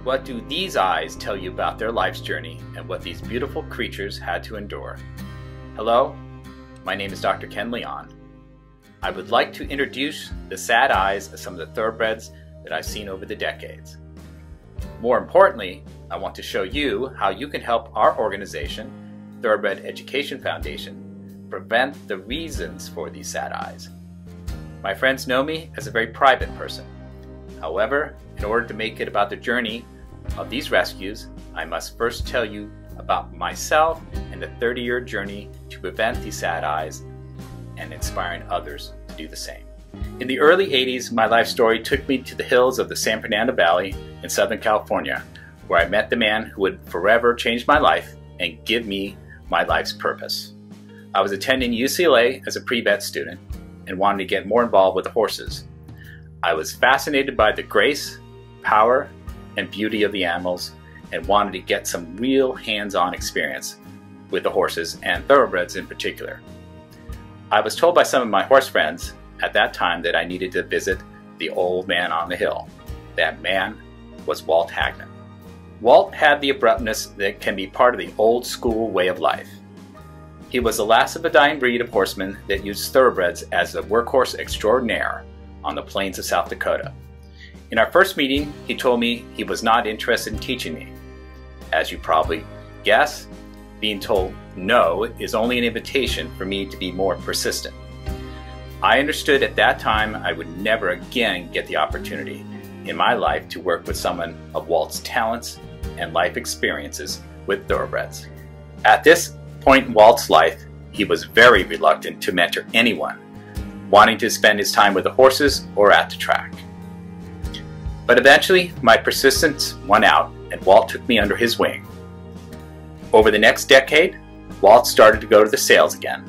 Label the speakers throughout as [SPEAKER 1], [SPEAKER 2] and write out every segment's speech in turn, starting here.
[SPEAKER 1] What do these eyes tell you about their life's journey and what these beautiful creatures had to endure? Hello, my name is Dr. Ken Leon. I would like to introduce the sad eyes of some of the thoroughbreds that I've seen over the decades. More importantly, I want to show you how you can help our organization, Thoroughbred Education Foundation, prevent the reasons for these sad eyes. My friends know me as a very private person. However, in order to make it about the journey of these rescues, I must first tell you about myself and the 30-year journey to prevent these sad eyes and inspiring others to do the same. In the early 80s, my life story took me to the hills of the San Fernando Valley in Southern California, where I met the man who would forever change my life and give me my life's purpose. I was attending UCLA as a pre-vet student and wanted to get more involved with the horses. I was fascinated by the grace, power, and beauty of the animals and wanted to get some real hands-on experience with the horses and thoroughbreds in particular. I was told by some of my horse friends at that time that I needed to visit the old man on the hill. That man was Walt Hagman. Walt had the abruptness that can be part of the old school way of life. He was the last of a dying breed of horsemen that used thoroughbreds as a workhorse extraordinaire on the plains of South Dakota. In our first meeting, he told me he was not interested in teaching me. As you probably guess, being told no is only an invitation for me to be more persistent. I understood at that time I would never again get the opportunity in my life to work with someone of Walt's talents and life experiences with thoroughbreds. At this point in Walt's life, he was very reluctant to mentor anyone wanting to spend his time with the horses or at the track. But eventually, my persistence won out and Walt took me under his wing. Over the next decade, Walt started to go to the sales again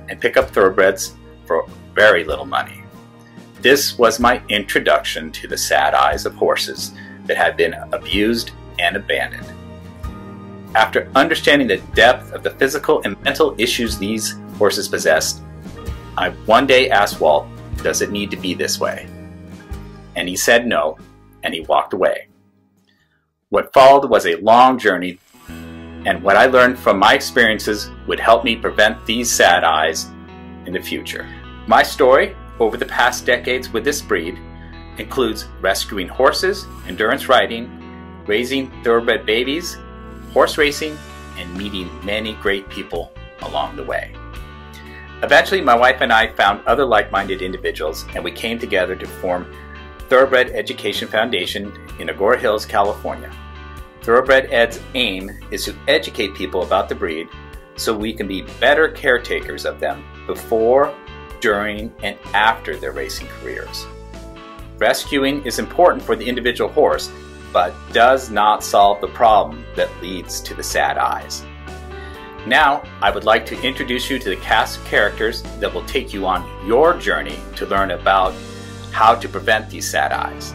[SPEAKER 1] and pick up thoroughbreds for very little money. This was my introduction to the sad eyes of horses that had been abused and abandoned. After understanding the depth of the physical and mental issues these horses possessed, I one day asked Walt, "Does it need to be this way?" And he said no, and he walked away. What followed was a long journey, and what I learned from my experiences would help me prevent these sad eyes in the future. My story over the past decades with this breed includes rescuing horses, endurance riding, raising thoroughbred babies, horse racing, and meeting many great people along the way. Eventually, my wife and I found other like-minded individuals, and we came together to form Thoroughbred Education Foundation in Agoura Hills, California. Thoroughbred Ed's aim is to educate people about the breed so we can be better caretakers of them before, during, and after their racing careers. Rescuing is important for the individual horse, but does not solve the problem that leads to the sad eyes. Now, I would like to introduce you to the cast of characters that will take you on your journey to learn about how to prevent these sad eyes.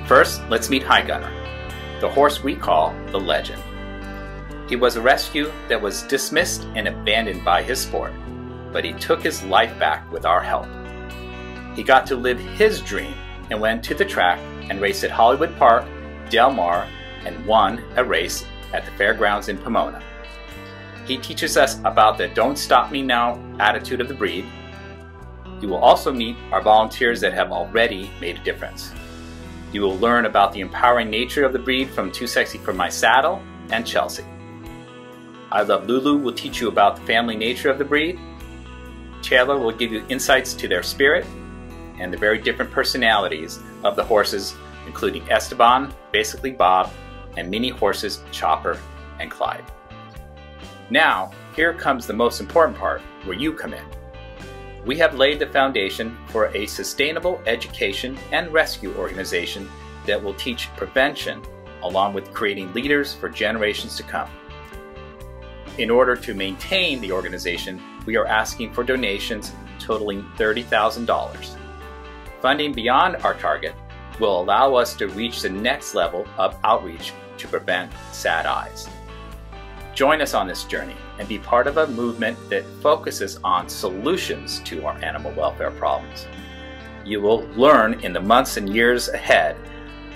[SPEAKER 1] First, let's meet High Gunner, the horse we call the Legend. He was a rescue that was dismissed and abandoned by his sport, but he took his life back with our help. He got to live his dream and went to the track and raced at Hollywood Park, Del Mar, and won a race at the fairgrounds in Pomona. He teaches us about the "don't stop me now" attitude of the breed. You will also meet our volunteers that have already made a difference. You will learn about the empowering nature of the breed from Too Sexy for My Saddle and Chelsea. I Love Lulu will teach you about the family nature of the breed. Taylor will give you insights to their spirit and the very different personalities of the horses, including Esteban, basically Bob, and mini horses Chopper and Clyde. Now, here comes the most important part, where you come in. We have laid the foundation for a sustainable education and rescue organization that will teach prevention along with creating leaders for generations to come. In order to maintain the organization, we are asking for donations totaling $30,000. Funding beyond our target will allow us to reach the next level of outreach to prevent sad eyes. Join us on this journey and be part of a movement that focuses on solutions to our animal welfare problems. you will learn in the months and years ahead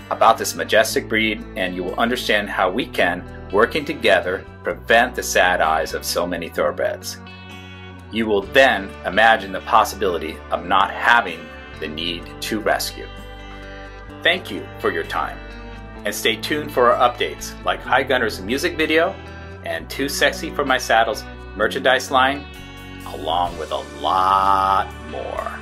[SPEAKER 1] about this majestic breed, and you will understand how we can, working together, prevent the sad eyes of so many thoroughbreds. You will then imagine the possibility of not having the need to rescue. Thank you for your time, and stay tuned for our updates like High Gunner's music video and Too Sexy for My Saddles merchandise line, along with a lot more.